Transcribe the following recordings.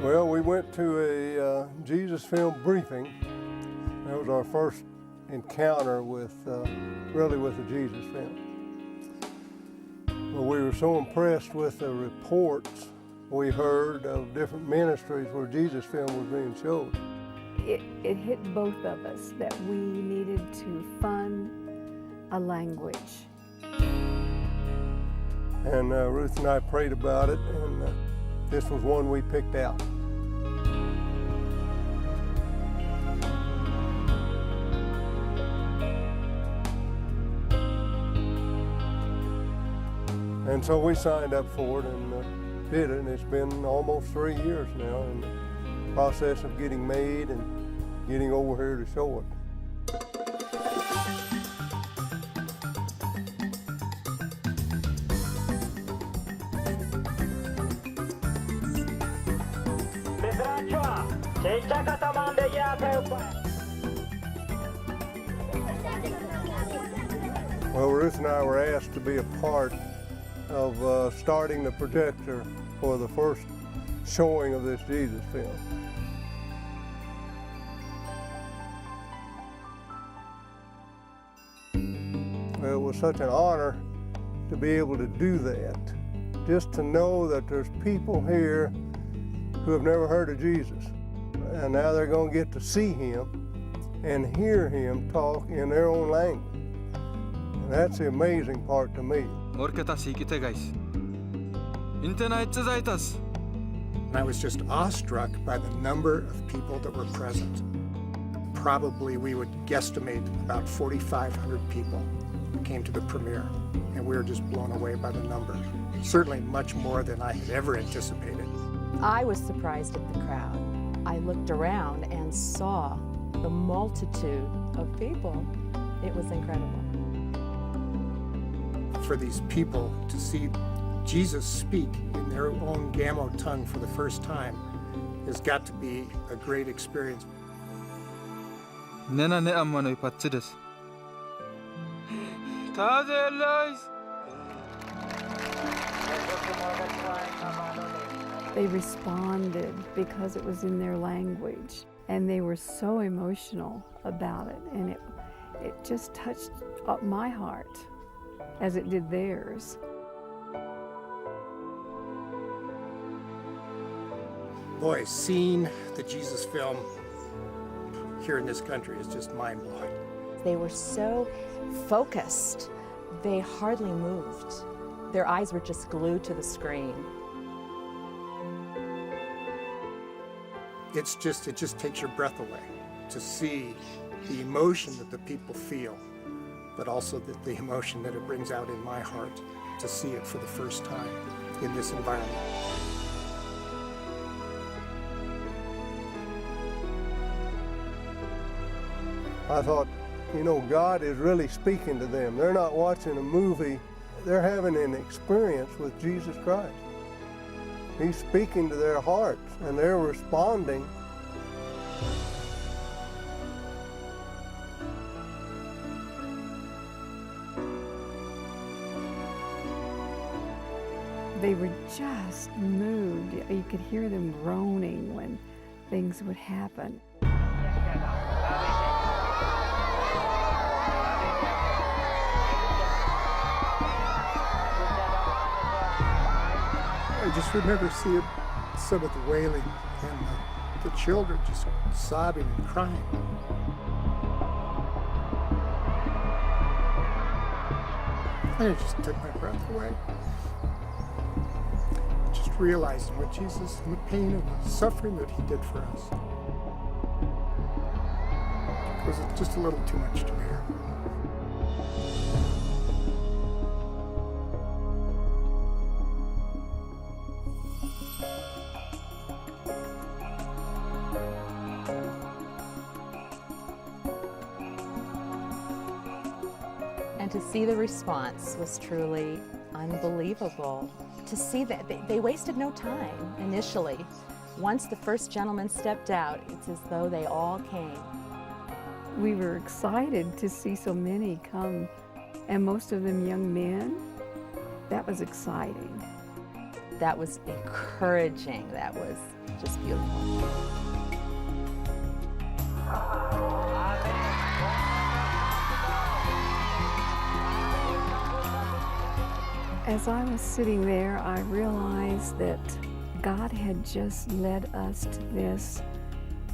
Well, we went to a Jesus film briefing. That was our first encounter with, really with the Jesus film. But we were so impressed with the reports we heard of different ministries where Jesus film was being showed. It hit both of us that we needed to fund a language. And Ruth and I prayed about it, and this was one we picked out. And so we signed up for it and did it, and it's been almost 3 years now in the process of getting made and getting over here to show it. Well, Ruth and I were asked to be a part of starting the projector for the first showing of this Jesus film. Well, it was such an honor to be able to do that, just to know that there's people here who have never heard of Jesus, and now they're going to get to see him and hear him talk in their own language. And that's the amazing part to me. I was just awestruck by the number of people that were present. Probably we would guesstimate about 4,500 people came to the premiere, and we were just blown away by the number. Certainly much more than I had ever anticipated. I was surprised at the crowd. I looked around and saw the multitude of people. It was incredible. For these people to see Jesus speak in their own Gamo tongue for the first time has got to be a great experience. They responded because it was in their language, and they were so emotional about it, and it just touched up my heart as it did theirs. Boy, seeing the Jesus film here in this country is just mind-blowing. They were so focused, they hardly moved. Their eyes were just glued to the screen. It just takes your breath away to see the emotion that the people feel, but also the emotion that it brings out in my heart to see it for the first time in this environment. I thought, you know, God is really speaking to them. They're not watching a movie, they're having an experience with Jesus Christ. He's speaking to their hearts, and they're responding. They were just moved. You could hear them groaning when things would happen. I just remember seeing some of the wailing and the children just sobbing and crying. And it just took my breath away. Just realizing what Jesus and the pain and the suffering that he did for us. It was just a little too much to bear. And to see the response was truly unbelievable. To see that they wasted no time initially. Once the first gentleman stepped out, it's as though they all came. We were excited to see so many come, and most of them young men. That was exciting. that was encouraging. That was just beautiful. As I was sitting there, I realized that God had just led us to this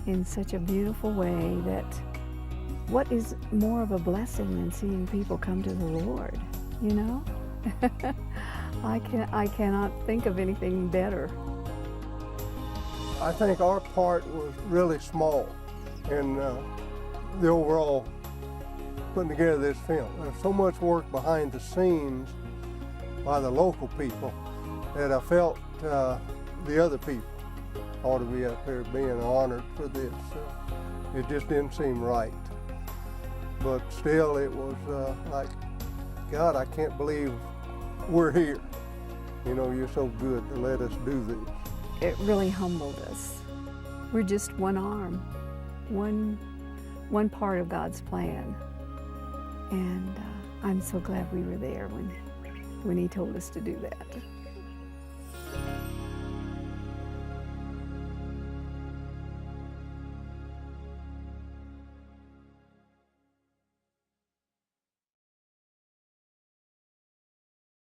in such a beautiful way that what is more of a blessing than seeing people come to the Lord, you know? I cannot think of anything better. I think our part was really small in the overall putting together this film. There's so much work behind the scenes by the local people that I felt the other people ought to be up here being honored for this. It just didn't seem right. But still it was like, God, I can't believe we're here. You know, you're so good to let us do this. It really humbled us. We're just one arm, one part of God's plan. And I'm so glad we were there when He told us to do that.